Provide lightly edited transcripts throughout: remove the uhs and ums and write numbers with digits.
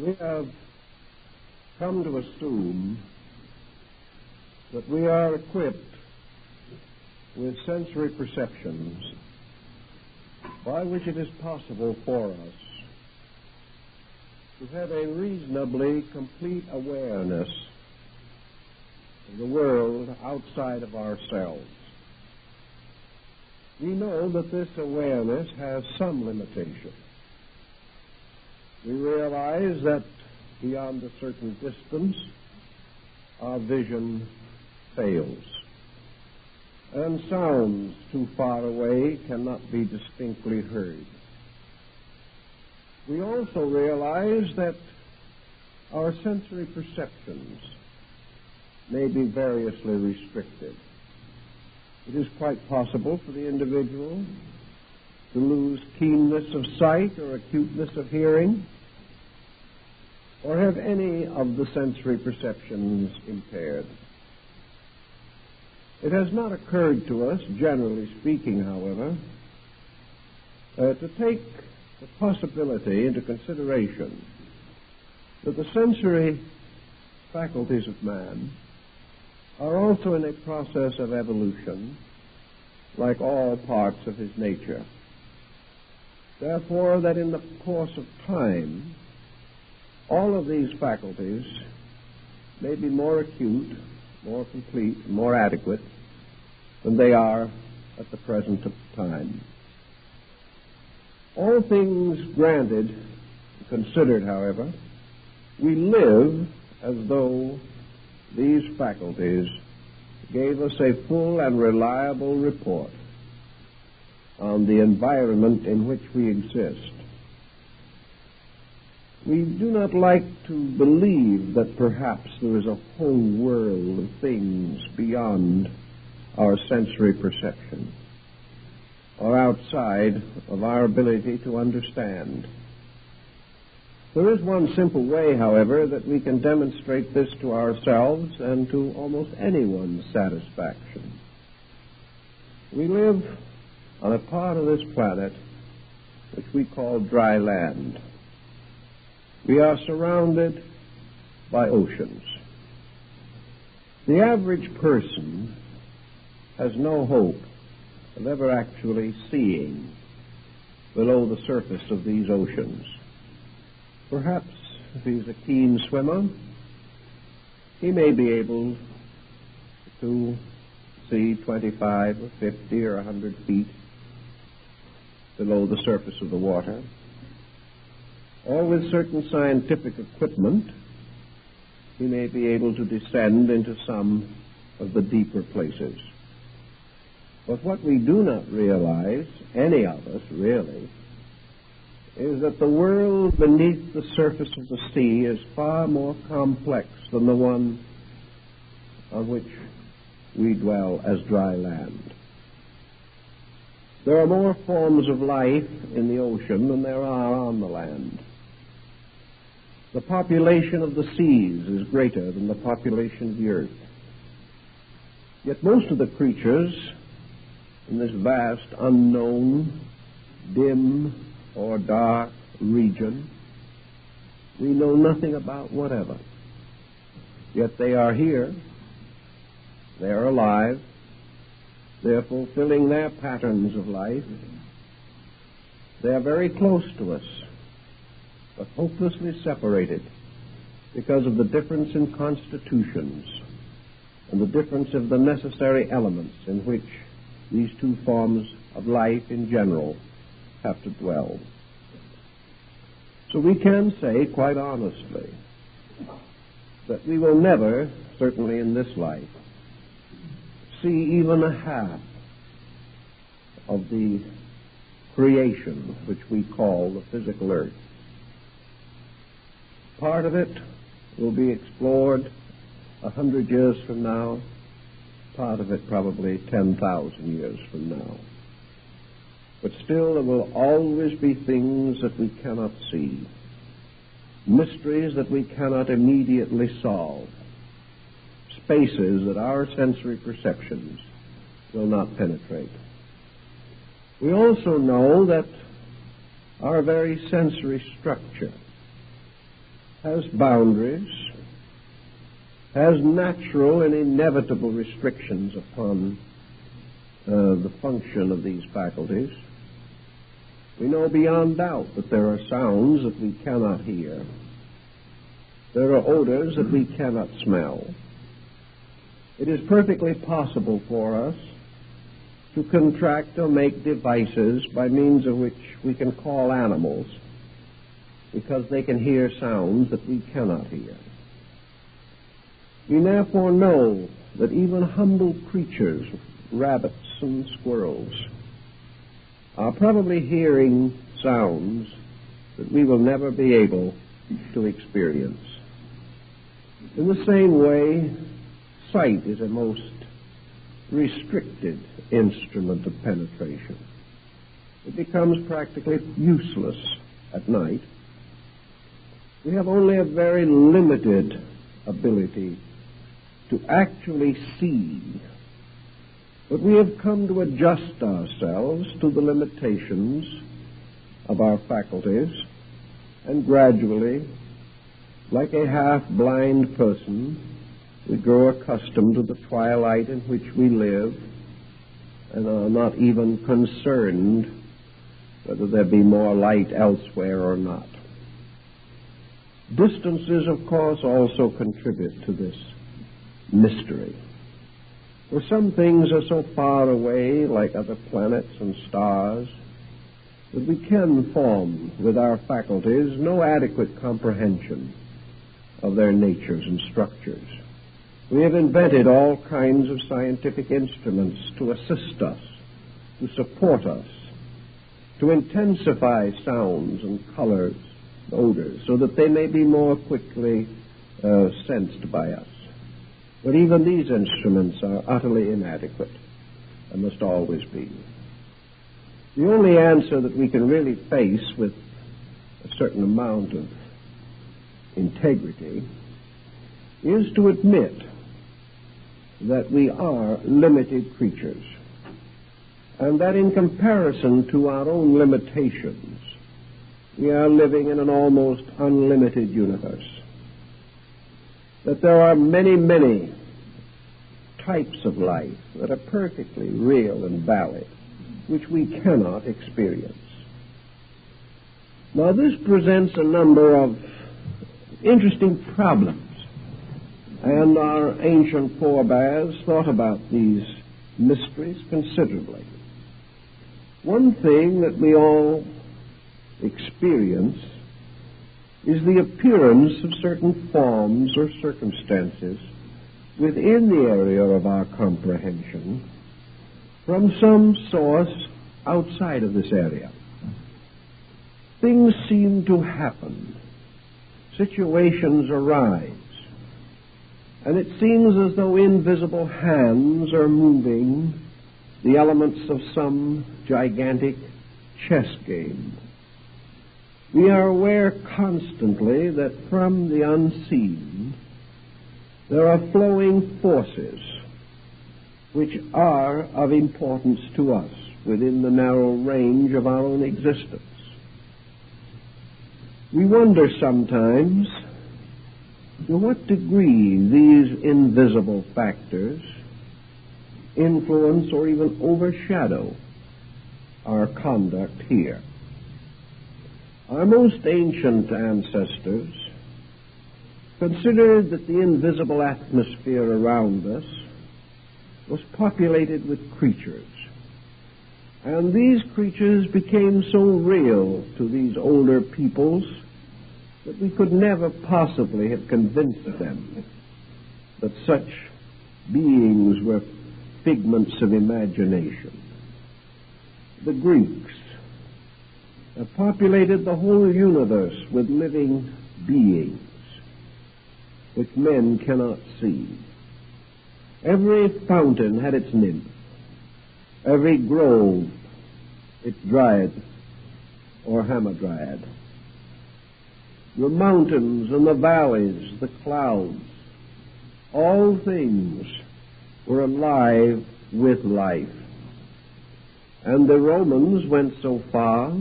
We have come to assume that we are equipped with sensory perceptions by which it is possible for us to have a reasonably complete awareness of the world outside of ourselves. We know that this awareness has some limitation. We realize that beyond a certain distance, our vision fails, and sounds too far away cannot be distinctly heard. We also realize that our sensory perceptions may be variously restricted. It is quite possible for the individual to lose keenness of sight or acuteness of hearing, or have any of the sensory perceptions impaired. It has not occurred to us, generally speaking, however, to take the possibility into consideration that the sensory faculties of man are also in a process of evolution, like all parts of his nature. Therefore, that in the course of time, all of these faculties may be more acute, more complete, more adequate than they are at the present time. All things granted, considered, however, we live as though these faculties gave us a full and reliable report on the environment in which we exist. We do not like to believe that perhaps there is a whole world of things beyond our sensory perception or outside of our ability to understand. There is one simple way, however, that we can demonstrate this to ourselves and to almost anyone's satisfaction. We live on a part of this planet which we call dry land. We are surrounded by oceans. The average person has no hope of ever actually seeing below the surface of these oceans. Perhaps, if he's a keen swimmer, he may be able to see 25 or 50 or 100 feet below the surface of the water. Or with certain scientific equipment, he may be able to descend into some of the deeper places. But what we do not realize, any of us really, is that the world beneath the surface of the sea is far more complex than the one on which we dwell as dry land. There are more forms of life in the ocean than there are on the land. The population of the seas is greater than the population of the earth. Yet most of the creatures in this vast, unknown, dim, or dark region we know nothing about whatever. Yet they are here, they are alive, they are fulfilling their patterns of life, they are very close to us, but hopelessly separated because of the difference in constitutions and the difference of the necessary elements in which these two forms of life in general have to dwell. So we can say quite honestly that we will never, certainly in this life, see even a half of the creation which we call the physical earth. Part of it will be explored 100 years from now, part of it probably 10,000 years from now. But still there will always be things that we cannot see, mysteries that we cannot immediately solve, spaces that our sensory perceptions will not penetrate. We also know that our very sensory structure has boundaries, has natural and inevitable restrictions upon the function of these faculties. We know beyond doubt that there are sounds that we cannot hear. There are odors that we cannot smell. It is perfectly possible for us to contract or make devices by means of which we can call animals because they can hear sounds that we cannot hear. We therefore know that even humble creatures, rabbits and squirrels, are probably hearing sounds that we will never be able to experience. In the same way, sight is a most restricted instrument of penetration. It becomes practically useless at night. We have only a very limited ability to actually see, but we have come to adjust ourselves to the limitations of our faculties, and gradually, like a half-blind person, we grow accustomed to the twilight in which we live and are not even concerned whether there be more light elsewhere or not. Distances, of course, also contribute to this mystery. For some things are so far away, like other planets and stars, that we can form with our faculties no adequate comprehension of their natures and structures. We have invented all kinds of scientific instruments to assist us, to support us, to intensify sounds and colors, odors, so that they may be more quickly sensed by us. But even these instruments are utterly inadequate and must always be. The only answer that we can really face with a certain amount of integrity is to admit that we are limited creatures, and that in comparison to our own limitations, we are living in an almost unlimited universe. That there are many, many types of life that are perfectly real and valid, which we cannot experience. Now, this presents a number of interesting problems, and our ancient forebears thought about these mysteries considerably. One thing that we all experience is the appearance of certain forms or circumstances within the area of our comprehension from some source outside of this area. Things seem to happen. Situations arise. And it seems as though invisible hands are moving the elements of some gigantic chess game. We are aware constantly that from the unseen there are flowing forces which are of importance to us within the narrow range of our own existence. We wonder sometimes to what degree these invisible factors influence or even overshadow our conduct here. Our most ancient ancestors considered that the invisible atmosphere around us was populated with creatures, and these creatures became so real to these older peoples that we could never possibly have convinced them that such beings were figments of imagination. The Greeks have populated the whole universe with living beings which men cannot see. Every fountain had its nymph, every grove its dryad or hamadryad. The mountains and the valleys, the clouds, all things were alive with life. And the Romans went so far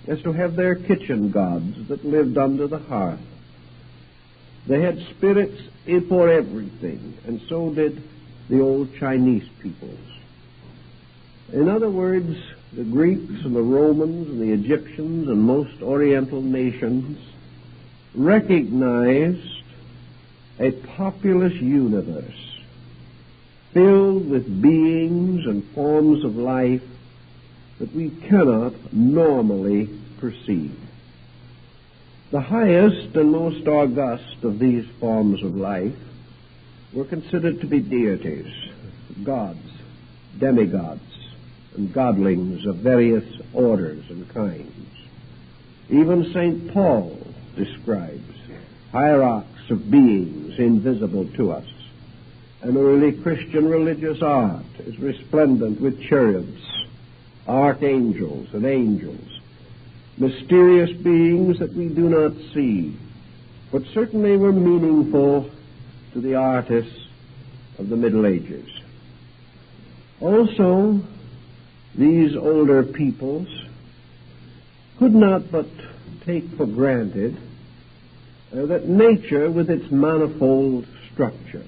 as to have their kitchen gods that lived under the hearth They had spirits for everything, and so did the old Chinese peoples. In other words, the Greeks and the Romans and the Egyptians and most Oriental nations recognized a populous universe filled with beings and forms of life that we cannot normally perceive. The highest and most august of these forms of life were considered to be deities, gods, demigods, and godlings of various orders and kinds. Even St. Paul describes hierarchs of beings invisible to us, and early Christian religious art is resplendent with cherubs, archangels, and angels, mysterious beings that we do not see, but certainly were meaningful to the artists of the Middle Ages. Also, these older peoples could not but take for granted that nature, with its manifold structure,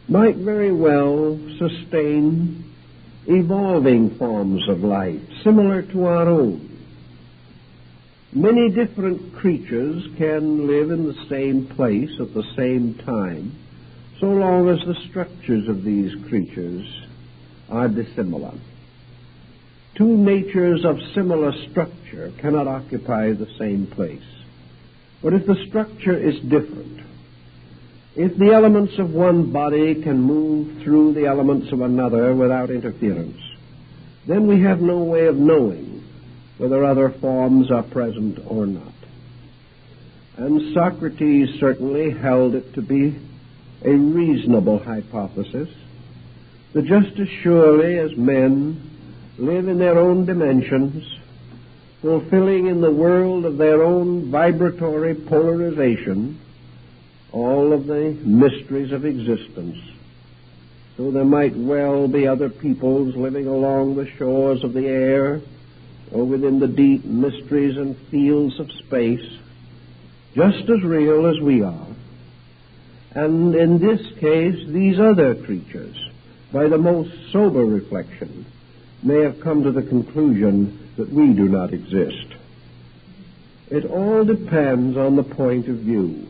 might very well sustain evolving forms of life similar to our own. Many different creatures can live in the same place at the same time, so long as the structures of these creatures are dissimilar. Two natures of similar structure cannot occupy the same place. But if the structure is different, if the elements of one body can move through the elements of another without interference, then we have no way of knowing whether other forms are present or not. And Socrates certainly held it to be a reasonable hypothesis that just as surely as men live in their own dimensions, fulfilling in the world of their own vibratory polarization all of the mysteries of existence, so there might well be other peoples living along the shores of the air or within the deep mysteries and fields of space, just as real as we are. And in this case, these other creatures, by the most sober reflection, may have come to the conclusion that we do not exist. It all depends on the point of view.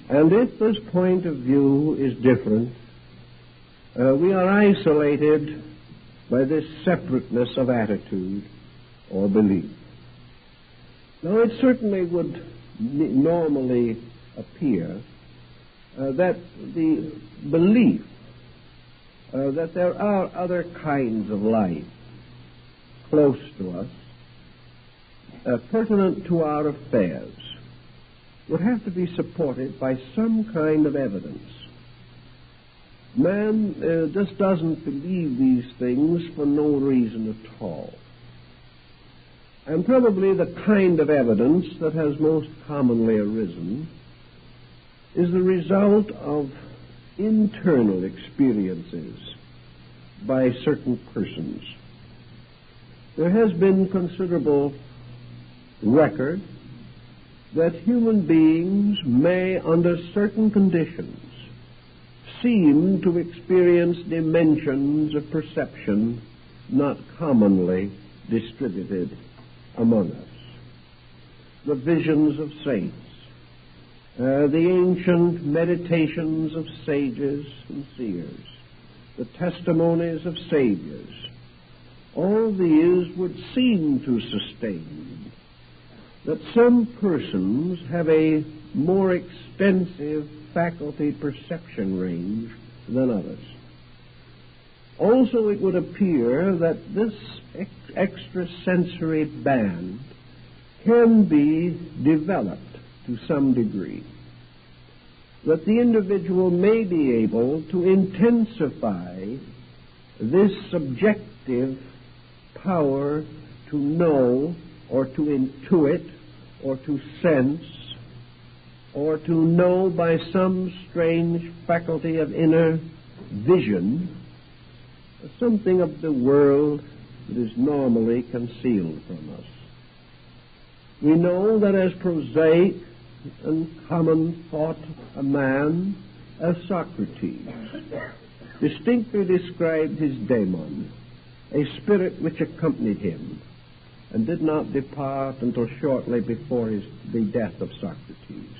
And if this point of view is different, we are isolated by this separateness of attitude or belief. Now, it certainly would normally appear that the belief that there are other kinds of life close to us, pertinent to our affairs, would have to be supported by some kind of evidence. Man just doesn't believe these things for no reason at all. And probably the kind of evidence that has most commonly arisen is the result of internal experiences by certain persons. There has been considerable record that human beings may, under certain conditions, seem to experience dimensions of perception not commonly distributed among us. The visions of saints, the ancient meditations of sages and seers, the testimonies of saviors, all these would seem to sustain that some persons have a more extensive faculty perception range than others. Also, it would appear that this extrasensory band can be developed to some degree, that the individual may be able to intensify this subjective power to know or to intuit or to sense or to know by some strange faculty of inner vision something of the world that is normally concealed from us. We know that as prosaic and common thought a man as Socrates distinctly described his daemon, a spirit which accompanied him and did not depart until shortly before the death of Socrates.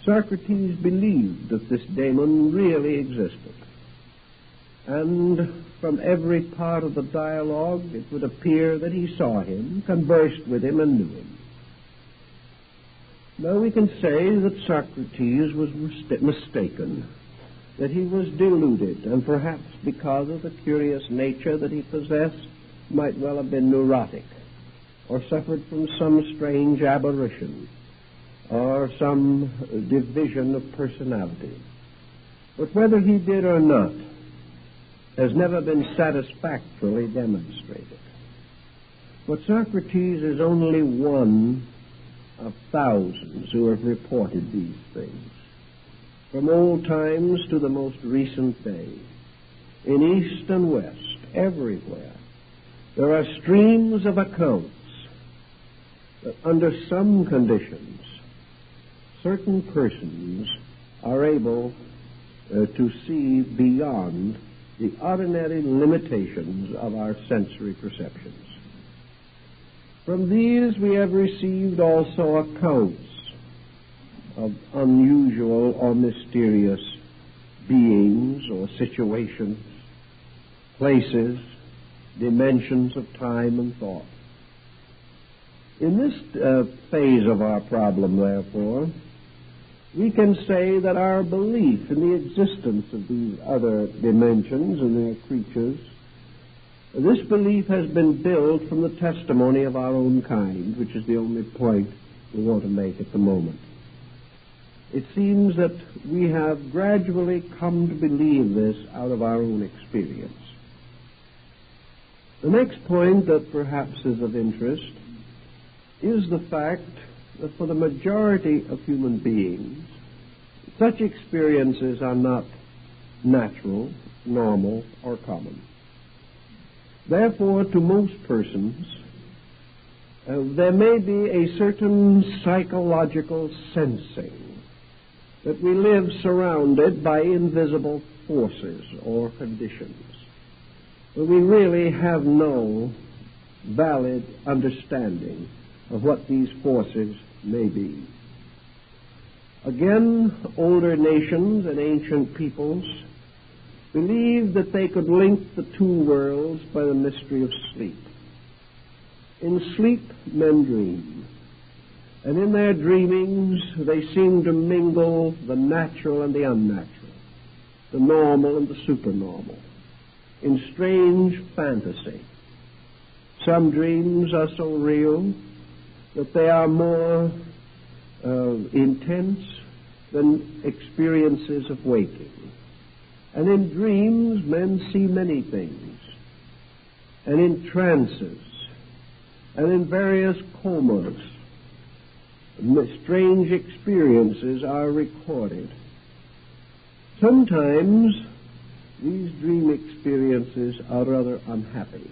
Socrates believed that this daemon really existed, and from every part of the dialogue it would appear that he saw him, conversed with him, and knew him. Now we can say that Socrates was mistaken, that he was deluded, and perhaps because of the curious nature that he possessed, might well have been neurotic, or suffered from some strange aberration, or some division of personality. But whether he did or not has never been satisfactorily demonstrated. But Socrates is only one of thousands who have reported these things, from old times to the most recent day. In East and West, everywhere, there are streams of accounts that under some conditions, certain persons are able to see beyond the ordinary limitations of our sensory perceptions. From these we have received also accounts of unusual or mysterious beings or situations, places, dimensions of time and thought. In this phase of our problem, therefore, we can say that our belief in the existence of these other dimensions and their creatures, this belief has been built from the testimony of our own kind, which is the only point we want to make at the moment. It seems that we have gradually come to believe this out of our own experience. The next point that perhaps is of interest is the fact that for the majority of human beings, such experiences are not natural, normal, or common. Therefore, to most persons, there may be a certain psychological sensing that we live surrounded by invisible forces or conditions, but we really have no valid understanding of what these forces may be. Again, older nations and ancient peoples believed that they could link the two worlds by the mystery of sleep. In sleep, men dream, and in their dreamings they seem to mingle the natural and the unnatural, the normal and the supernormal, in strange fantasy. Some dreams are so real that they are more intense than experiences of waking. And in dreams, men see many things. And in trances, and in various comas, strange experiences are recorded. Sometimes these dream experiences are rather unhappy,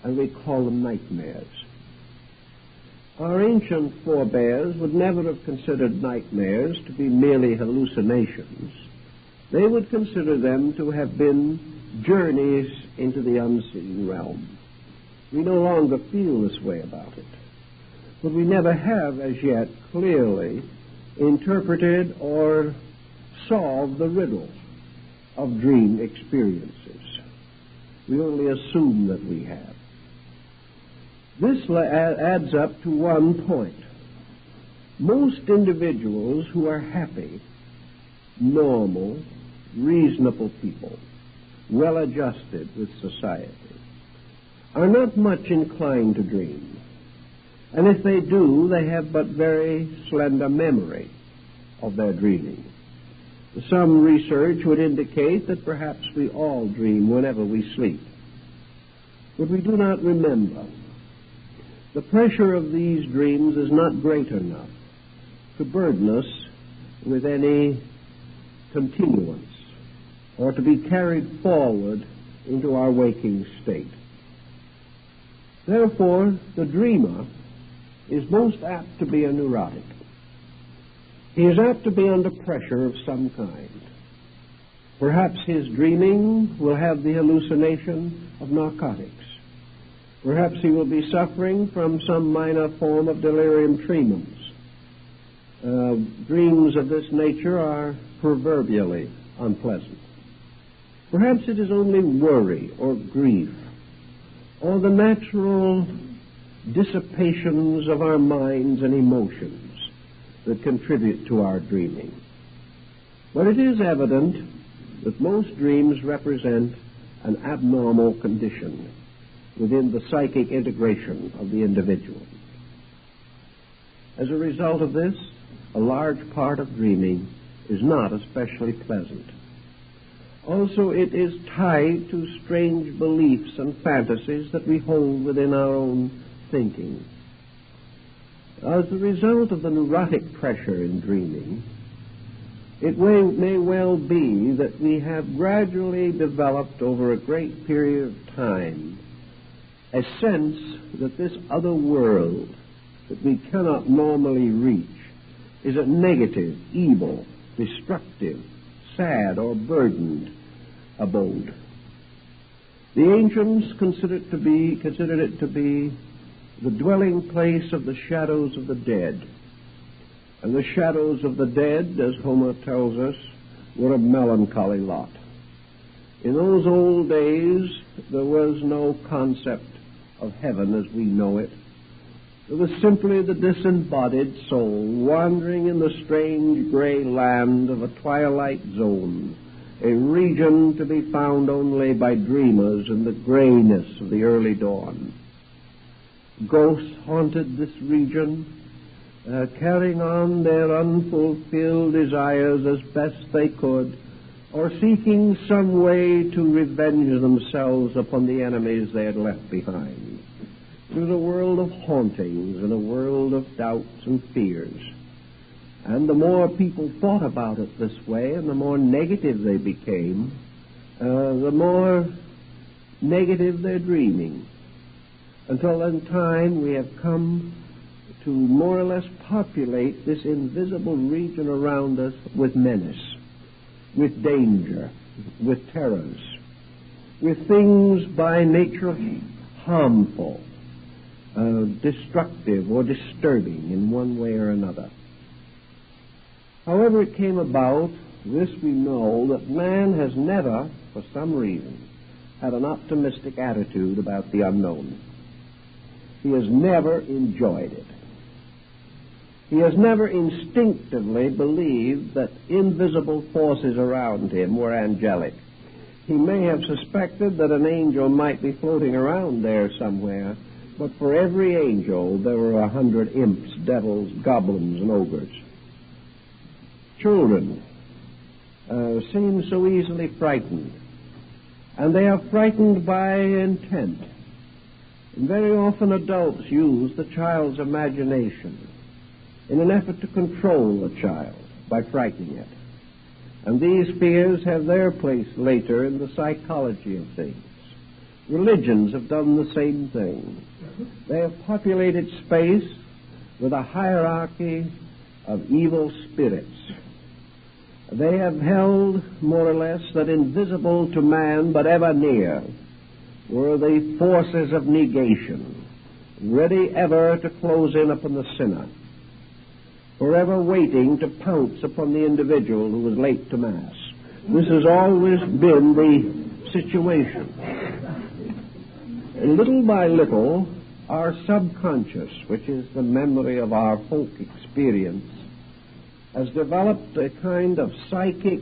and we call them nightmares. Our ancient forebears would never have considered nightmares to be merely hallucinations. They would consider them to have been journeys into the unseen realm. We no longer feel this way about it, but we never have as yet clearly interpreted or solved the riddle of dream experiences. We only assume that we have. This adds up to one point. Most individuals who are happy, normal, reasonable people, well adjusted with society, are not much inclined to dream. And if they do, they have but very slender memory of their dreaming. Some research would indicate that perhaps we all dream whenever we sleep. But we do not remember. The pressure of these dreams is not great enough to burden us with any continuance or to be carried forward into our waking state. Therefore, the dreamer is most apt to be a neurotic. he is apt to be under pressure of some kind. Perhaps his dreaming will have the hallucination of narcotics. Perhaps he will be suffering from some minor form of delirium tremens. Dreams of this nature are proverbially unpleasant. Perhaps it is only worry or grief or the natural dissipations of our minds and emotions that contribute to our dreaming. But it is evident that most dreams represent an abnormal condition within the psychic integration of the individual. As a result of this, a large part of dreaming is not especially pleasant. Also, it is tied to strange beliefs and fantasies that we hold within our own thinking. As a result of the neurotic pressure in dreaming, it may well be that we have gradually developed over a great period of time a sense that this other world that we cannot normally reach is a negative, evil, destructive, sad, or burdened abode. The ancients considered it to be the dwelling place of the shadows of the dead. And the shadows of the dead, as Homer tells us, were a melancholy lot. In those old days, there was no concept of heaven as we know it. It was simply the disembodied soul wandering in the strange gray land of a twilight zone, a region to be found only by dreamers in the grayness of the early dawn. Ghosts haunted this region, carrying on their unfulfilled desires as best they could, or seeking some way to revenge themselves upon the enemies they had left behind. It was a world of hauntings and a world of doubts and fears. And the more people thought about it this way and the more negative they became, the more negative their dreaming. Until in time we have come to more or less populate this invisible region around us with menace, with danger, with terrors, with things by nature harmful, destructive or disturbing in one way or another. However it came about, this we know, that man has never, for some reason, had an optimistic attitude about the unknown. He has never enjoyed it. He has never instinctively believed that invisible forces around him were angelic. He may have suspected that an angel might be floating around there somewhere, but for every angel there were 100 imps, devils, goblins, and ogres. Children seem so easily frightened, and they are frightened by intent. And very often adults use the child's imagination in an effort to control the child by frightening it. And these fears have their place later in the psychology of things. Religions have done the same thing. They have populated space with a hierarchy of evil spirits. They have held, more or less, that invisible to man but ever near were the forces of negation, ready ever to close in upon the sinner, forever waiting to pounce upon the individual who was late to Mass. This has always been the situation. And little by little, our subconscious, which is the memory of our folk experience, has developed a kind of psychic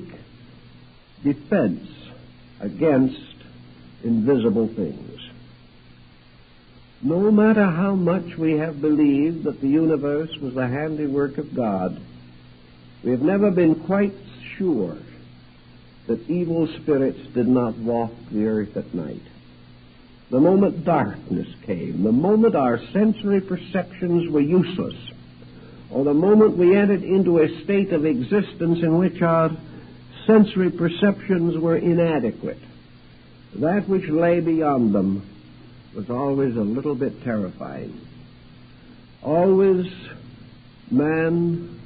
defense against invisible things. No matter how much we have believed that the universe was the handiwork of God, we have never been quite sure that evil spirits did not walk the earth at night. The moment darkness came, the moment our sensory perceptions were useless, or the moment we entered into a state of existence in which our sensory perceptions were inadequate, that which lay beyond them was always a little bit terrifying. Always man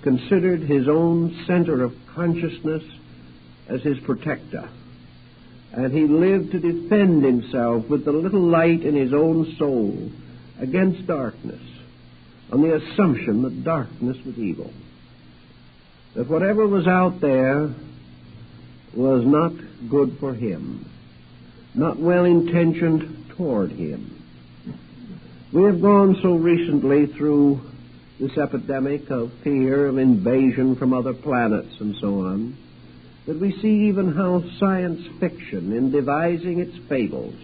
considered his own center of consciousness as his protector, and he lived to defend himself with the little light in his own soul against darkness, on the assumption that darkness was evil, that whatever was out there was not good for him, not well-intentioned toward him. We have gone so recently through this epidemic of fear of invasion from other planets and so on, that we see even how science fiction, in devising its fables,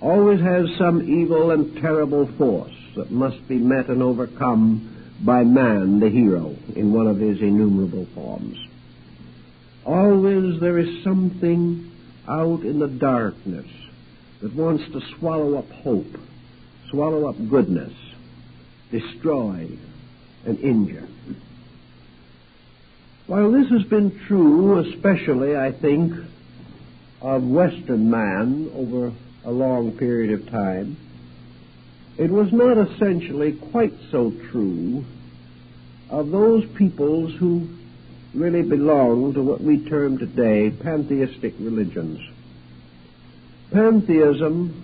always has some evil and terrible force that must be met and overcome by man, the hero, in one of his innumerable forms. Always there is something out in the darkness that wants to swallow up hope, swallow up goodness, destroy and injure. While this has been true, especially, I think, of Western man over a long period of time, it was not essentially quite so true of those peoples who really belong to what we term today pantheistic religions. Pantheism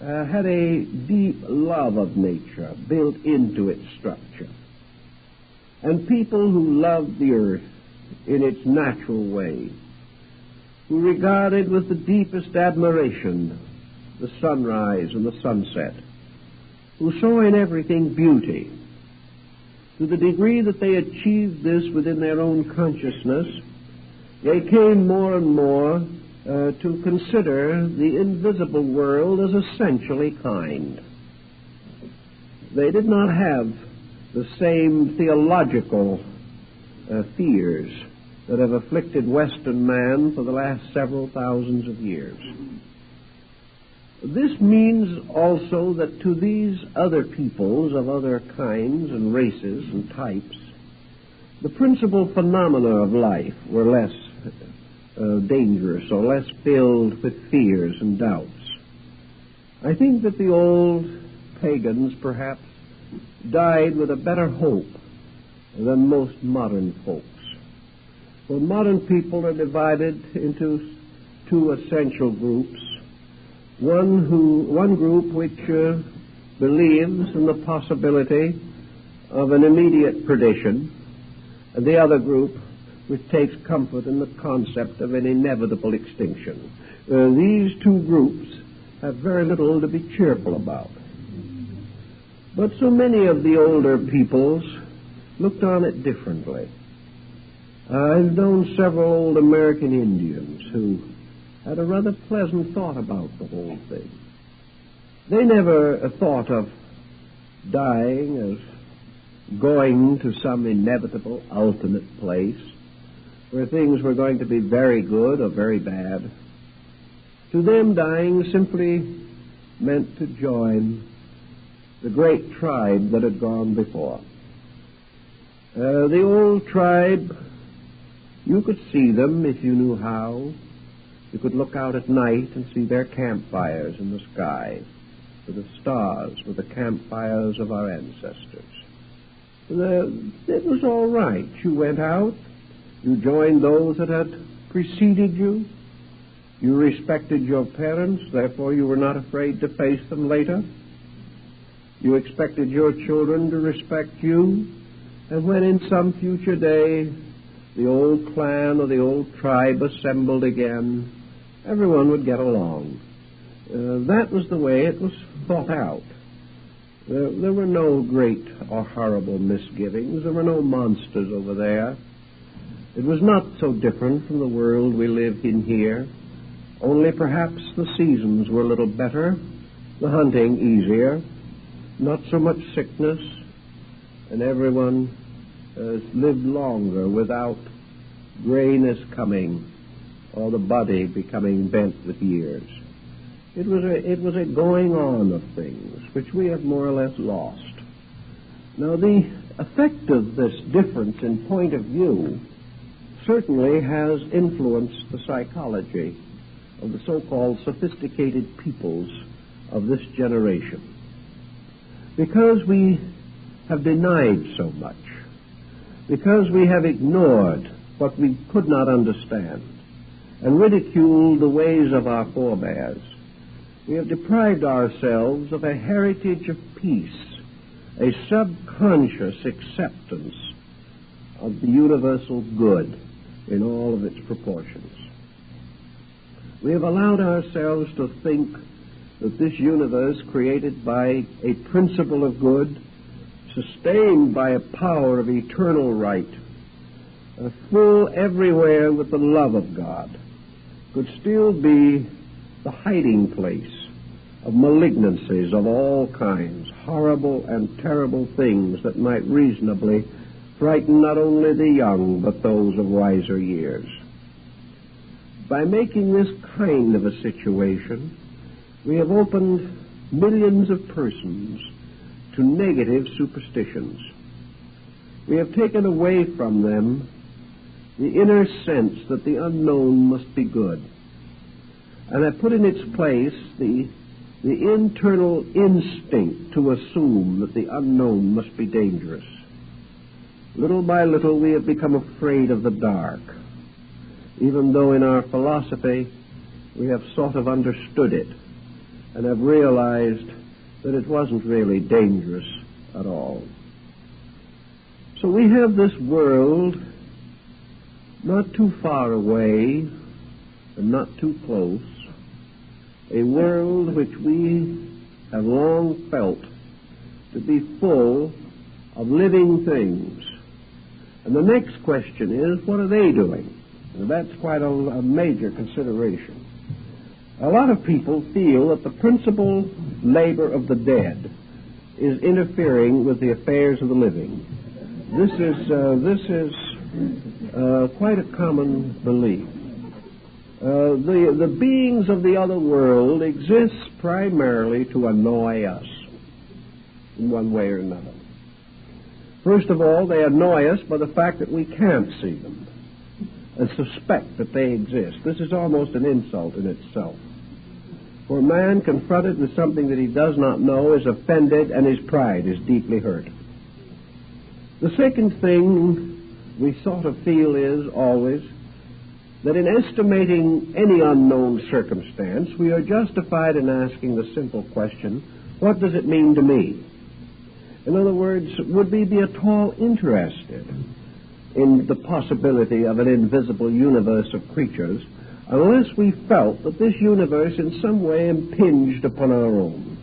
had a deep love of nature built into its structure. And people who loved the earth in its natural way, who regarded with the deepest admiration the sunrise and the sunset, who saw in everything beauty, to the degree that they achieved this within their own consciousness, they came more and more to consider the invisible world as essentially kind. They did not have the same theological fears that have afflicted Western man for the last several thousands of years. This means also that to these other peoples of other kinds and races and types, the principal phenomena of life were less dangerous or less filled with fears and doubts. I think that the old pagans perhaps died with a better hope than most modern folks. For modern people are divided into two essential groups. One group which believes in the possibility of an immediate perdition, and the other group which takes comfort in the concept of an inevitable extinction. These two groups have very little to be cheerful about. But so many of the older peoples looked on it differently. I've known several old American Indians who had a rather pleasant thought about the whole thing. They never thought of dying as going to some inevitable ultimate place where things were going to be very good or very bad. To them, dying simply meant to join the great tribe that had gone before. The old tribe, you could see them if you knew how. You could look out at night and see their campfires in the sky, with the stars, with the campfires of our ancestors. It was all right. You went out, you joined those that had preceded you, you respected your parents, therefore you were not afraid to face them later. You expected your children to respect you, and when in some future day the old clan or the old tribe assembled again, everyone would get along. That was the way it was thought out. There were no great or horrible misgivings. There were no monsters over there. It was not so different from the world we live in here, only perhaps the seasons were a little better, the hunting easier, not so much sickness, and everyone lived longer without grayness coming or the body becoming bent with years. It was a going on of things which we have more or less lost. Now, the effect of this difference in point of view certainly has influenced the psychology of the so-called sophisticated peoples of this generation. Because we have denied so much, because we have ignored what we could not understand and ridiculed the ways of our forebears, we have deprived ourselves of a heritage of peace, a subconscious acceptance of the universal good in all of its proportions. We have allowed ourselves to think that this universe, created by a principle of good, sustained by a power of eternal right, full everywhere with the love of God, could still be the hiding place of malignancies of all kinds, horrible and terrible things that might reasonably frighten not only the young but those of wiser years. By making this kind of a situation, we have opened millions of persons to negative superstitions. We have taken away from them the inner sense that the unknown must be good, and have put in its place the internal instinct to assume that the unknown must be dangerous. Little by little we have become afraid of the dark, even though in our philosophy we have sort of understood it and have realized that it wasn't really dangerous at all. So we have this world not too far away and not too close, a world which we have long felt to be full of living things. And the next question is, what are they doing? And that's quite a major consideration. A lot of people feel that the principal labor of the dead is interfering with the affairs of the living. This is quite a common belief. The beings of the other world exist primarily to annoy us in one way or another. First of all, they annoy us by the fact that we can't see them and suspect that they exist. This is almost an insult in itself. For a man confronted with something that he does not know is offended, and his pride is deeply hurt. The second thing we sort of feel is always that in estimating any unknown circumstance, we are justified in asking the simple question, what does it mean to me? In other words, would we be at all interested in the possibility of an invisible universe of creatures unless we felt that this universe in some way impinged upon our own?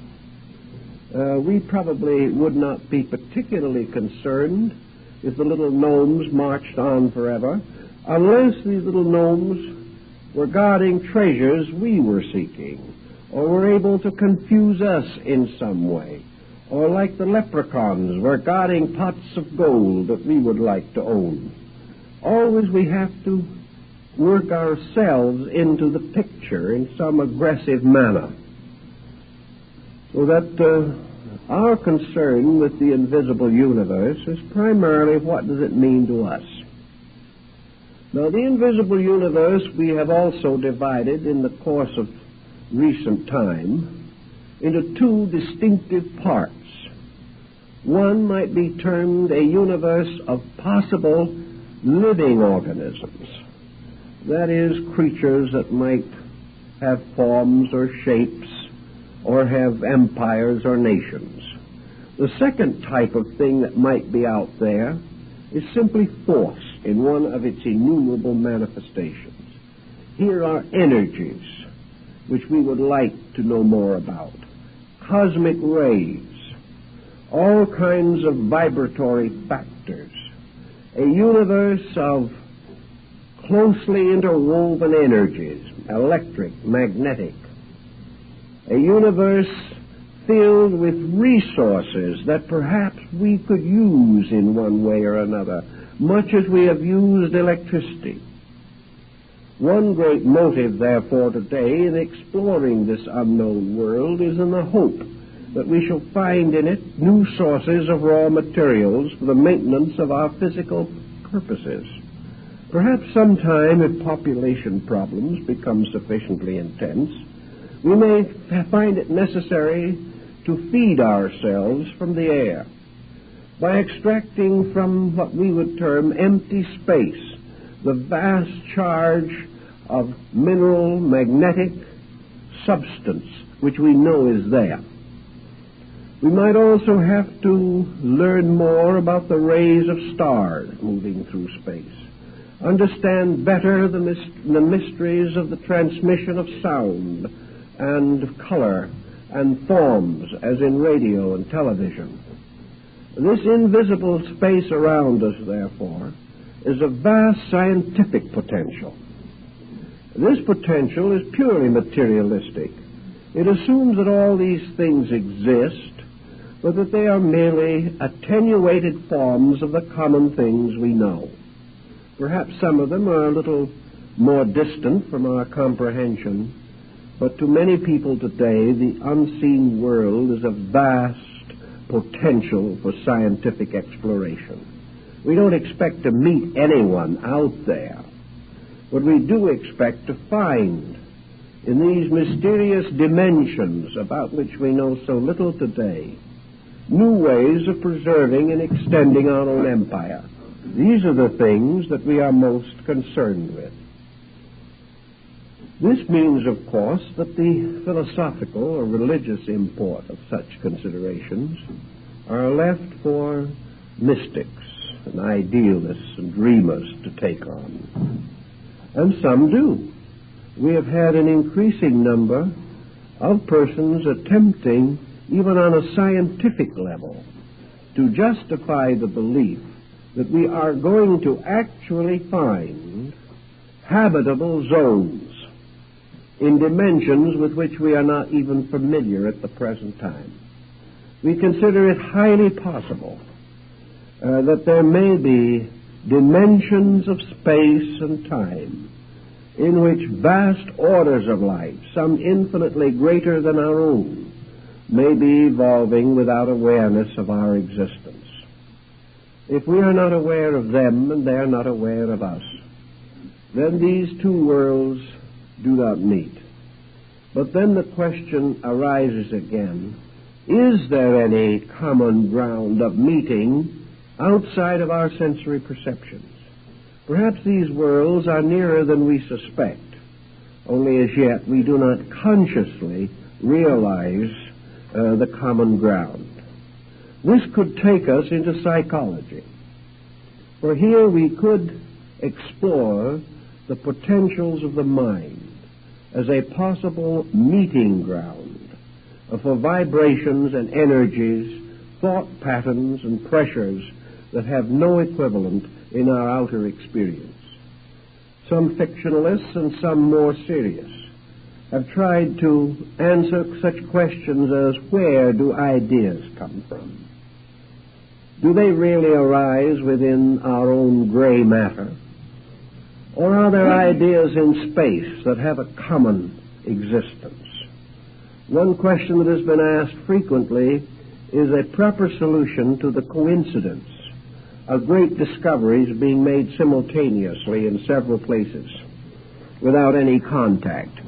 We probably would not be particularly concerned if the little gnomes marched on forever, unless these little gnomes were guarding treasures we were seeking, or were able to confuse us in some way, or like the leprechauns were guarding pots of gold that we would like to own. Always we have to work ourselves into the picture in some aggressive manner, so that our concern with the invisible universe is primarily what does it mean to us. Now, the invisible universe we have also divided in the course of recent time into two distinctive parts. One might be termed a universe of possible living organisms. That is, creatures that might have forms or shapes or have empires or nations. The second type of thing that might be out there is simply force in one of its innumerable manifestations. Here are energies which we would like to know more about, cosmic rays, all kinds of vibratory factors, a universe of closely interwoven energies, electric, magnetic, a universe filled with resources that perhaps we could use in one way or another, much as we have used electricity. One great motive, therefore, today in exploring this unknown world is in the hope that we shall find in it new sources of raw materials for the maintenance of our physical purposes. Perhaps sometime, if population problems become sufficiently intense, we may find it necessary to feed ourselves from the air. by extracting from what we would term empty space the vast charge of mineral magnetic substance which we know is there. We might also have to learn more about the rays of stars moving through space, understand better the mysteries of the transmission of sound and color and forms as in radio and television. This invisible space around us, therefore, is a vast scientific potential. This potential is purely materialistic. It assumes that all these things exist, but that they are merely attenuated forms of the common things we know. Perhaps some of them are a little more distant from our comprehension, but to many people today, the unseen world is a vast potential for scientific exploration. We don't expect to meet anyone out there, but we do expect to find in these mysterious dimensions about which we know so little today new ways of preserving and extending our own empire. These are the things that we are most concerned with. This means, of course, that the philosophical or religious import of such considerations are left for mystics and idealists and dreamers to take on. And some do. We have had an increasing number of persons attempting, even on a scientific level, to justify the belief that we are going to actually find habitable zones in dimensions with which we are not even familiar at the present time. We consider it highly possible that there may be dimensions of space and time in which vast orders of life, some infinitely greater than our own, may be evolving without awareness of our existence. If we are not aware of them and they are not aware of us, then these two worlds do not meet. But then the question arises again, is there any common ground of meeting outside of our sensory perceptions? Perhaps these worlds are nearer than we suspect, only as yet we do not consciously realize the common ground. This could take us into psychology, for here we could explore the potentials of the mind as a possible meeting ground for vibrations and energies, thought patterns and pressures that have no equivalent in our outer experience. Some fictionalists and some more serious have tried to answer such questions as, where do ideas come from? Do they really arise within our own gray matter? Or are there ideas in space that have a common existence? One question that has been asked frequently is a proper solution to the coincidence of great discoveries being made simultaneously in several places without any contact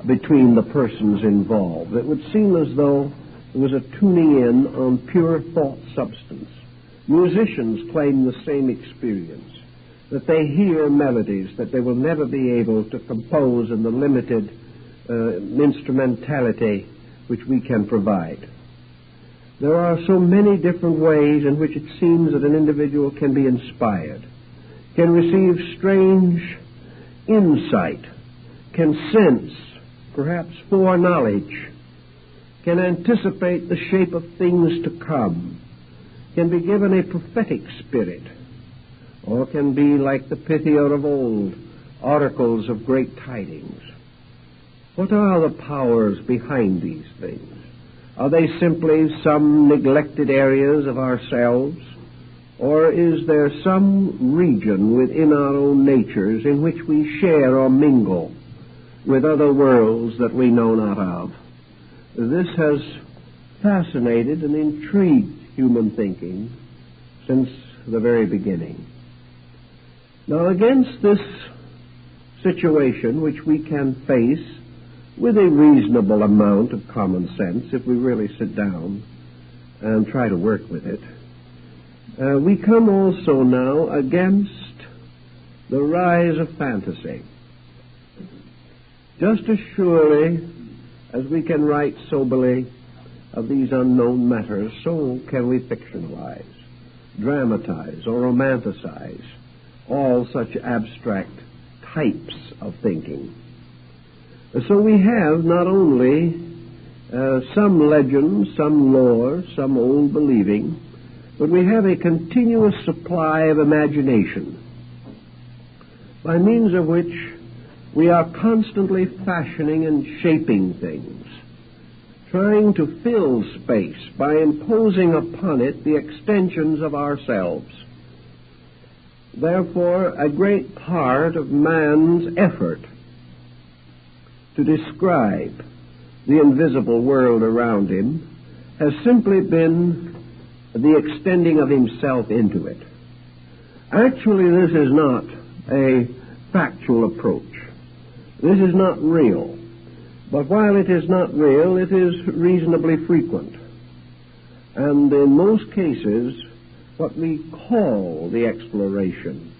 between the persons involved. It would seem as though there was a tuning in on pure thought substance. Musicians claim the same experience, that they hear melodies that they will never be able to compose in the limited instrumentality which we can provide. There are so many different ways in which it seems that an individual can be inspired, can receive strange insight, can sense, perhaps foreknowledge, can anticipate the shape of things to come, can be given a prophetic spirit, or can be like the Pythia of old, oracles of great tidings. What are the powers behind these things? Are they simply some neglected areas of ourselves, or is there some region within our own natures in which we share or mingle with other worlds that we know not of? This has fascinated and intrigued human thinking since the very beginning. Now, against this situation, which we can face with a reasonable amount of common sense if we really sit down and try to work with it, We come also now against the rise of fantasy. Just as surely as we can write soberly of these unknown matters, so can we fictionalize, dramatize, or romanticize all such abstract types of thinking. So we have not only some legends, some lore, some old believing, but we have a continuous supply of imagination, by means of which we are constantly fashioning and shaping things, trying to fill space by imposing upon it the extensions of ourselves. Therefore, a great part of man's effort to describe the invisible world around him has simply been the extending of himself into it. Actually, this is not a factual approach. This is not real. But while it is not real, it is reasonably frequent. And in most cases, what we call the exploration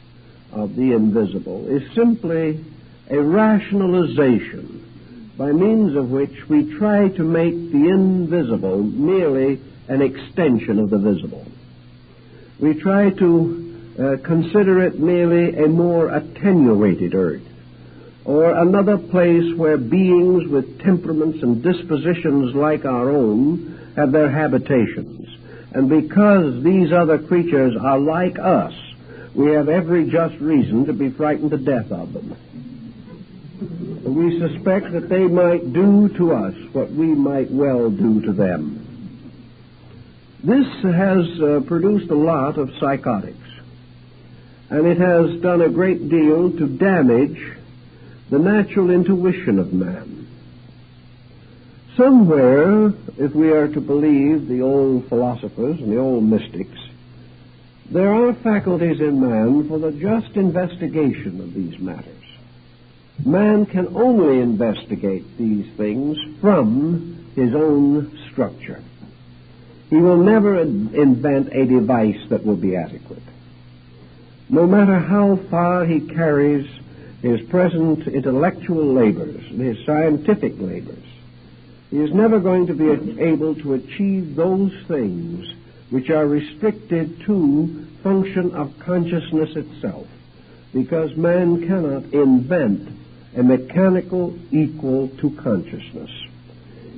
of the invisible is simply a rationalization by means of which we try to make the invisible merely an extension of the visible. We try to consider it merely a more attenuated earth, or another place where beings with temperaments and dispositions like our own have their habitations. And because these other creatures are like us, we have every just reason to be frightened to death of them. We suspect that they might do to us what we might well do to them. This has produced a lot of psychotics, and it has done a great deal to damage the natural intuition of man. Somewhere, if we are to believe the old philosophers and the old mystics, there are faculties in man for the just investigation of these matters. Man can only investigate these things from his own structure. He will never invent a device that will be adequate. No matter how far he carries his present intellectual labors and his scientific labors, he is never going to be able to achieve those things which are restricted to function of consciousness itself, because man cannot invent a mechanical equal to consciousness.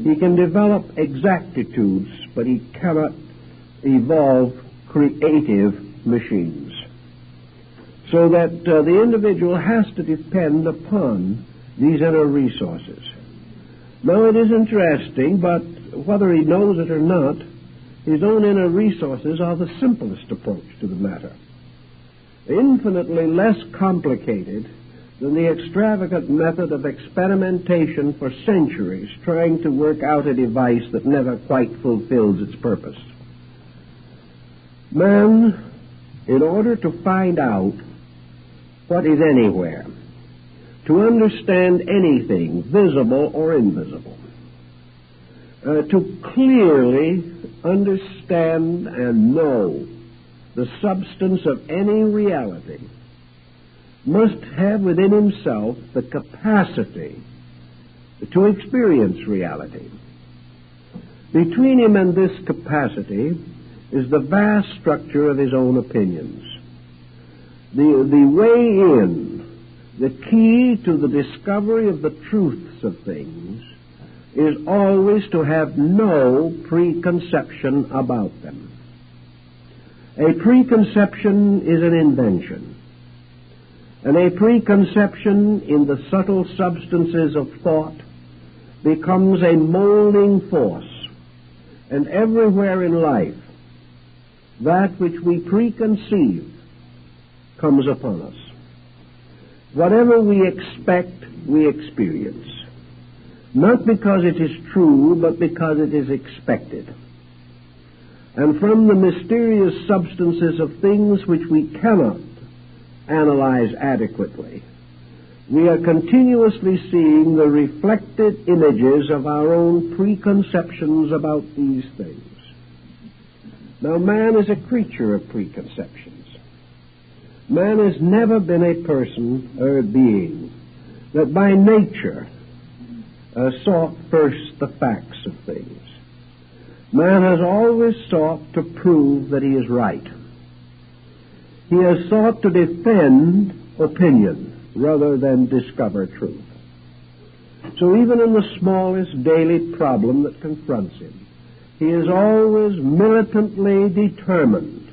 He can develop exactitudes, but he cannot evolve creative machines. So that the individual has to depend upon these inner resources. Now, it is interesting, but whether he knows it or not, his own inner resources are the simplest approach to the matter. Infinitely less complicated than the extravagant method of experimentation for centuries trying to work out a device that never quite fulfills its purpose. Man, in order to find out what is anywhere, to understand anything, visible or invisible, to clearly understand and know the substance of any reality, must have within himself the capacity to experience reality. Between him and this capacity is the vast structure of his own opinions. The way in, the key to the discovery of the truths of things, is always to have no preconception about them. A preconception is an invention. And a preconception in the subtle substances of thought becomes a molding force. And everywhere in life, that which we preconceive comes upon us. Whatever we expect, we experience. Not because it is true, but because it is expected. And from the mysterious substances of things which we cannot analyze adequately, we are continuously seeing the reflected images of our own preconceptions about these things. Now, man is a creature of preconceptions. Man has never been a person or a being that by nature sought first the facts of things. Man has always sought to prove that he is right. He has sought to defend opinion rather than discover truth. So even in the smallest daily problem that confronts him, he is always militantly determined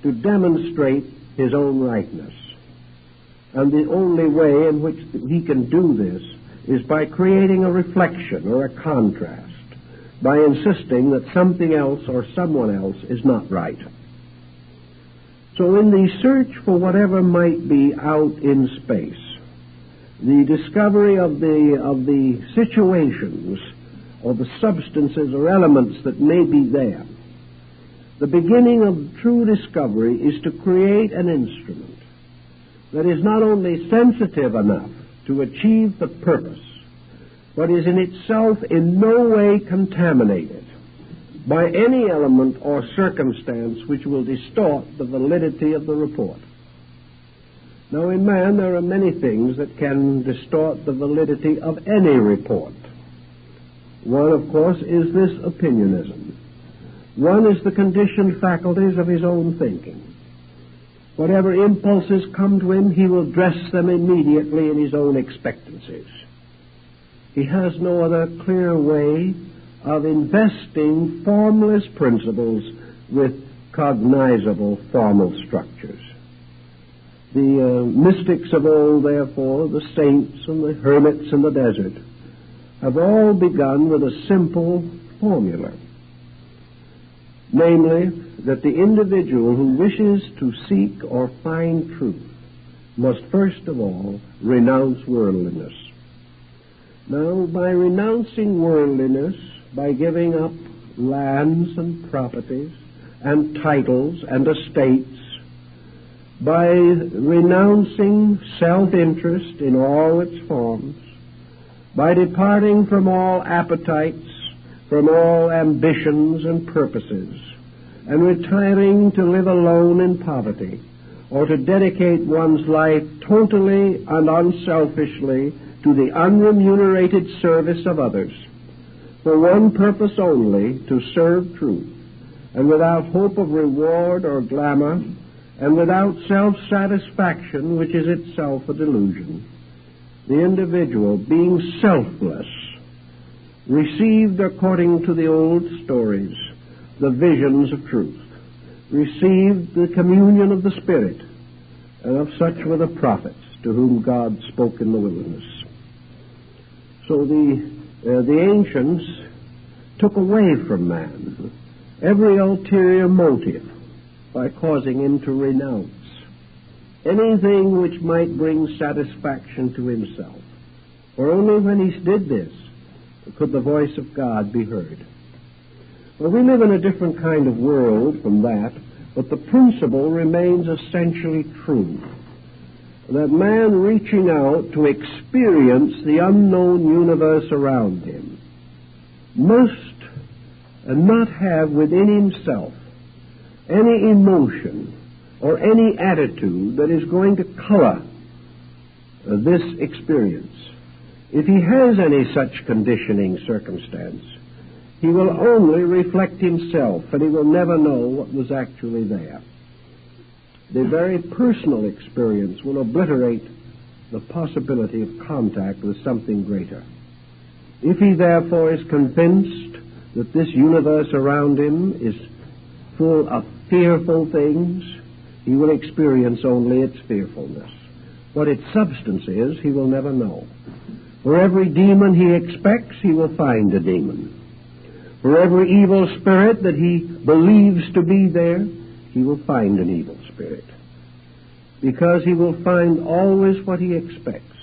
to demonstrate his own rightness. And the only way in which he can do this is by creating a reflection or a contrast, by insisting that something else or someone else is not right. So in the search for whatever might be out in space, the discovery of the situations or the substances or elements that may be there, the beginning of true discovery is to create an instrument that is not only sensitive enough to achieve the purpose, but is in itself in no way contaminated by any element or circumstance which will distort the validity of the report. Now, in man, there are many things that can distort the validity of any report. One, of course, is this opinionism. One is the conditioned faculties of his own thinking. Whatever impulses come to him, he will dress them immediately in his own expectancies. He has no other clear way of investing formless principles with cognizable formal structures. The mystics of old, therefore, the saints and the hermits in the desert, have all begun with a simple formula, namely, that the individual who wishes to seek or find truth must first of all renounce worldliness. Now, by renouncing worldliness, by giving up lands and properties and titles and estates, by renouncing self-interest in all its forms, by departing from all appetites, from all ambitions and purposes, and retiring to live alone in poverty, or to dedicate one's life totally and unselfishly to the unremunerated service of others, for one purpose only, to serve truth, and without hope of reward or glamour, and without self-satisfaction, which is itself a delusion, the individual, being selfless, received, according to the old stories, the visions of truth, received the communion of the Spirit, and of such were the prophets to whom God spoke in the wilderness. So the ancients took away from man every ulterior motive by causing him to renounce anything which might bring satisfaction to himself. For only when he did this could the voice of God be heard. Well, we live in a different kind of world from that, but the principle remains essentially true. That man reaching out to experience the unknown universe around him must not have within himself any emotion or any attitude that is going to color this experience. If he has any such conditioning circumstance, he will only reflect himself, and he will never know what was actually there. The very personal experience will obliterate the possibility of contact with something greater. If he therefore is convinced that this universe around him is full of fearful things, he will experience only its fearfulness. What its substance is, he will never know. For every demon he expects, he will find a demon. For every evil spirit that he believes to be there, he will find an evil spirit. Because he will find always what he expects,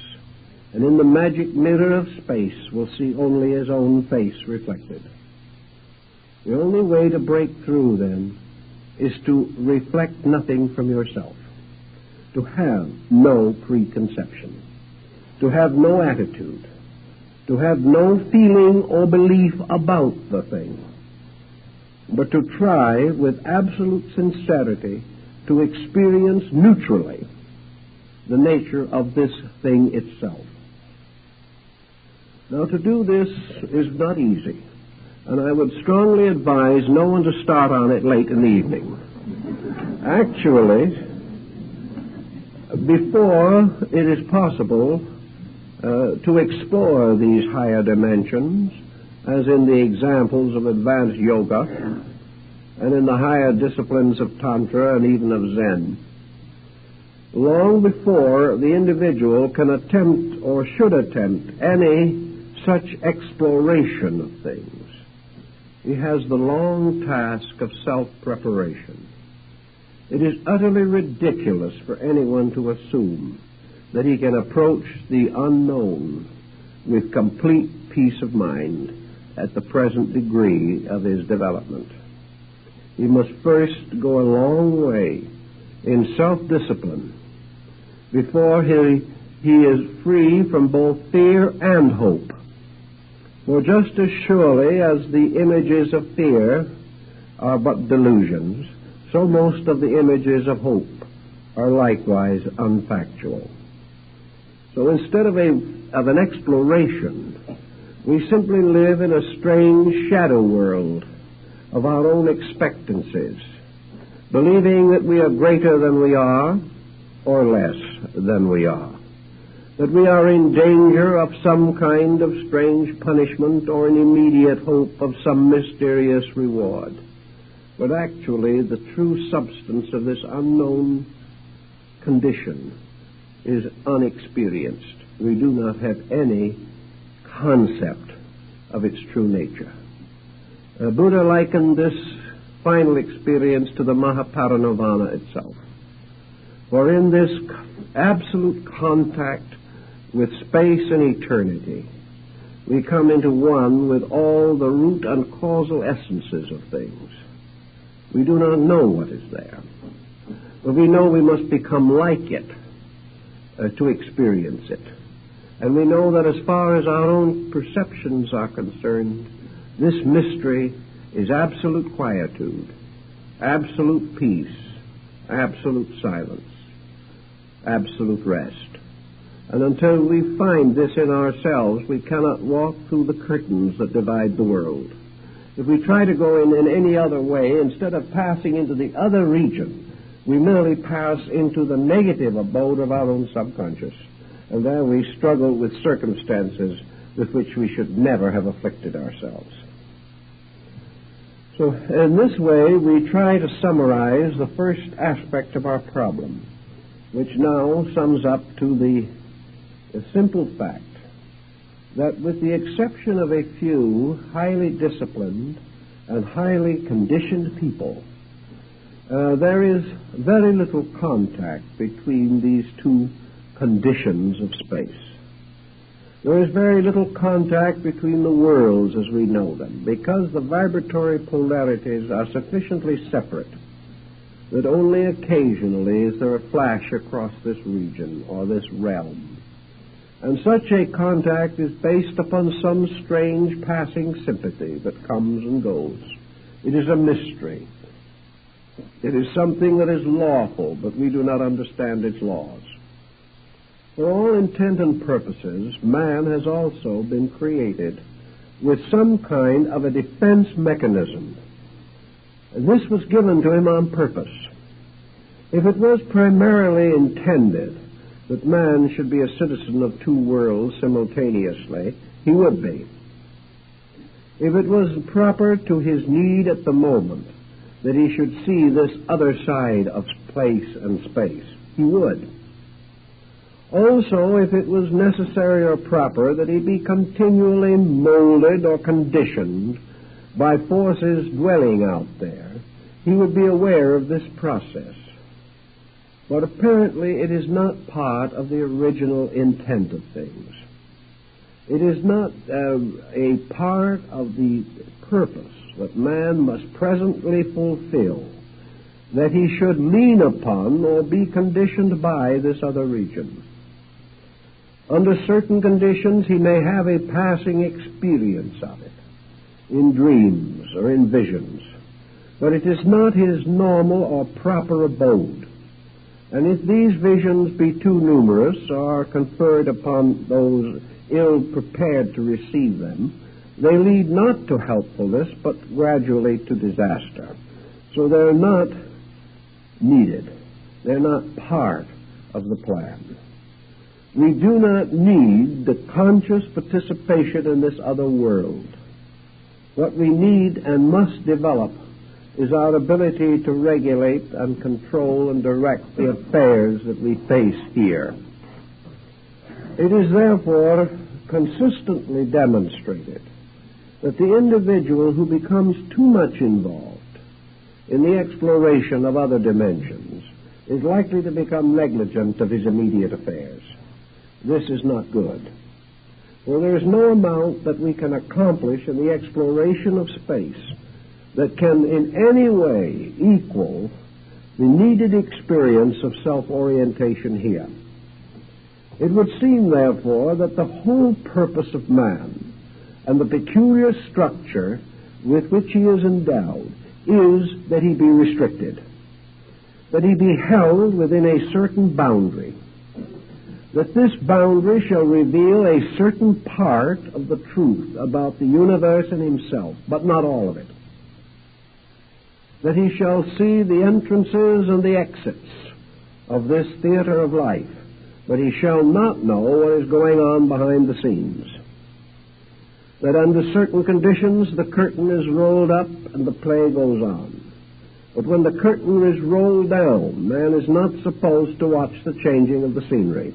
and in the magic mirror of space will see only his own face reflected. The only way to break through, then, is to reflect nothing from yourself, to have no preconception, to have no attitude, to have no feeling or belief about the thing. but to try with absolute sincerity to experience neutrally the nature of this thing itself. Now, to do this is not easy, and I would strongly advise no one to start on it late in the evening. Actually, before it is possible to explore these higher dimensions, as in the examples of advanced yoga and in the higher disciplines of Tantra and even of Zen, long before the individual can attempt or should attempt any such exploration of things, he has the long task of self-preparation. It is utterly ridiculous for anyone to assume that he can approach the unknown with complete peace of mind at the present degree of his development. He must first go a long way in self-discipline before he is free from both fear and hope. For just as surely as the images of fear are but delusions, so most of the images of hope are likewise unfactual. So instead of an exploration, we simply live in a strange shadow world of our own expectancies, believing that we are greater than we are or less than we are, that we are in danger of some kind of strange punishment or an immediate hope of some mysterious reward. But actually, the true substance of this unknown condition is unexperienced. We do not have any concept of its true nature. Buddha likened this final experience to the Mahaparinirvana itself. For in this absolute contact with space and eternity, we come into one with all the root and causal essences of things. We do not know what is there, but we know we must become like it to experience it. And we know that as far as our own perceptions are concerned, this mystery is absolute quietude, absolute peace, absolute silence, absolute rest. And until we find this in ourselves, we cannot walk through the curtains that divide the world. If we try to go in any other way, instead of passing into the other region, we merely pass into the negative abode of our own subconscious. And there we struggle with circumstances with which we should never have afflicted ourselves. So in this way, we try to summarize the first aspect of our problem, which now sums up to the simple fact that with the exception of a few highly disciplined and highly conditioned people, there is very little contact between these two conditions of space. There is very little contact between the worlds as we know them, because the vibratory polarities are sufficiently separate that only occasionally is there a flash across this region or this realm. And such a contact is based upon some strange passing sympathy that comes and goes. It is a mystery. It is something that is lawful, but we do not understand its laws. For all intent and purposes, man has also been created with some kind of a defense mechanism. This was given to him on purpose. If it was primarily intended that man should be a citizen of two worlds simultaneously, he would be. If it was proper to his need at the moment that he should see this other side of place and space, he would. Also, if it was necessary or proper that he be continually molded or conditioned by forces dwelling out there, he would be aware of this process. But apparently it is not part of the original intent of things. It is not a part of the purpose that man must presently fulfill, that he should lean upon or be conditioned by this other region. Under certain conditions, he may have a passing experience of it, in dreams or in visions. but it is not his normal or proper abode. And if these visions be too numerous or conferred upon those ill-prepared to receive them, they lead not to helpfulness, but gradually to disaster. So they're not needed. They're not part of the plan. We do not need the conscious participation in this other world. What we need and must develop is our ability to regulate and control and direct the affairs that we face here. It is therefore consistently demonstrated that the individual who becomes too much involved in the exploration of other dimensions is likely to become negligent of his immediate affairs. This is not good. For there is no amount that we can accomplish in the exploration of space that can in any way equal the needed experience of self-orientation here. It would seem, therefore, that the whole purpose of man and the peculiar structure with which he is endowed is that he be restricted, that he be held within a certain boundary, that this boundary shall reveal a certain part of the truth about the universe and himself, but not all of it, that he shall see the entrances and the exits of this theater of life, but he shall not know what is going on behind the scenes, that under certain conditions the curtain is rolled up and the play goes on. But when the curtain is rolled down, man is not supposed to watch the changing of the scenery.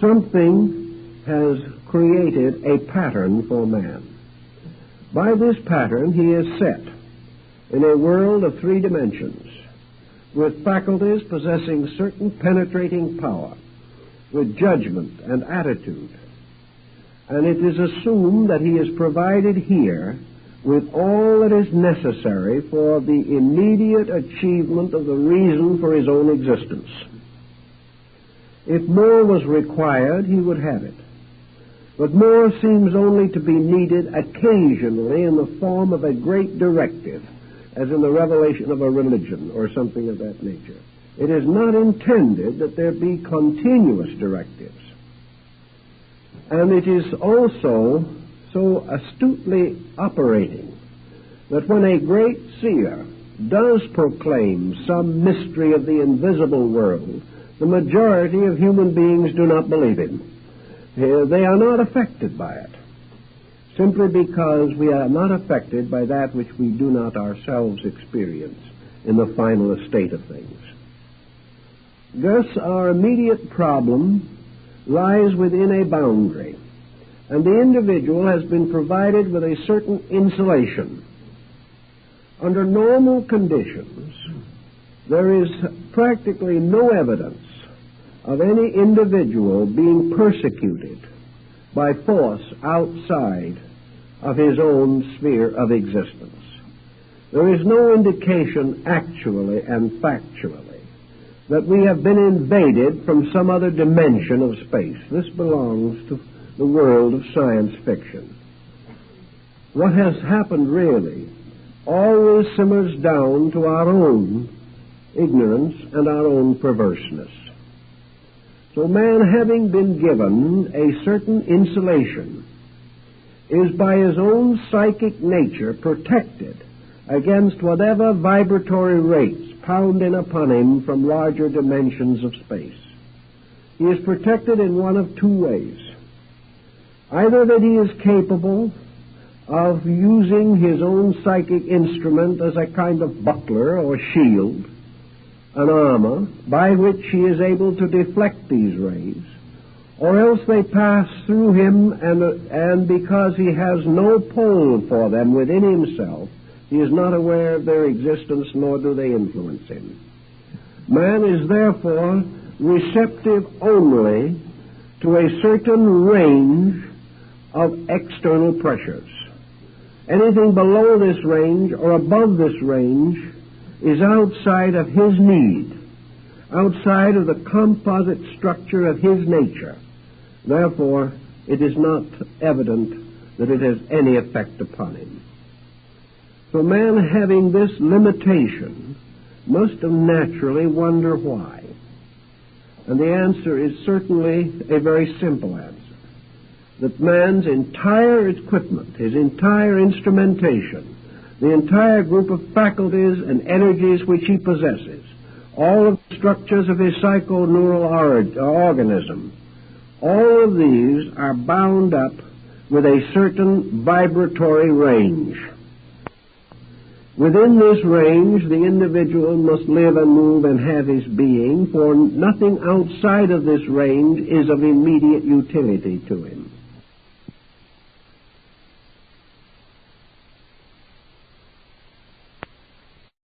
Something has created a pattern for man. By this pattern he is set in a world of three dimensions, with faculties possessing certain penetrating power, with judgment and attitude. And it is assumed that he is provided here with all that is necessary for the immediate achievement of the reason for his own existence. If more was required, he would have it. But more seems only to be needed occasionally in the form of a great directive, as in the revelation of a religion or something of that nature. It is not intended that there be continuous directives. And it is also so astutely operating that when a great seer does proclaim some mystery of the invisible world, the majority of human beings do not believe him. They are not affected by it, simply because we are not affected by that which we do not ourselves experience in the final estate of things. Thus, our immediate problem lies within a boundary, and the individual has been provided with a certain insulation. Under normal conditions, there is practically no evidence of any individual being persecuted by force outside of his own sphere of existence. There is no indication actually and factually that we have been invaded from some other dimension of space. This belongs to the world of science fiction. What has happened really always simmers down to our own ignorance and our own perverseness. So man, having been given a certain insulation, is by his own psychic nature protected against whatever vibratory rates pound in upon him from larger dimensions of space. He is protected in one of two ways. Either that he is capable of using his own psychic instrument as a kind of buckler or shield, an armor, by which he is able to deflect these rays, or else they pass through him, and because he has no pole for them within himself, he is not aware of their existence, nor do they influence him. Man is therefore receptive only to a certain range of external pressures. Anything below this range or above this range is outside of his need, outside of the composite structure of his nature. Therefore, it is not evident that it has any effect upon him. So man, having this limitation, must have naturally wonder why. And the answer is certainly a very simple answer. That man's entire equipment, his entire instrumentation, the entire group of faculties and energies which he possesses, all of the structures of his psychoneural organism, all of these are bound up with a certain vibratory range. Within this range, the individual must live and move and have his being, for nothing outside of this range is of immediate utility to him.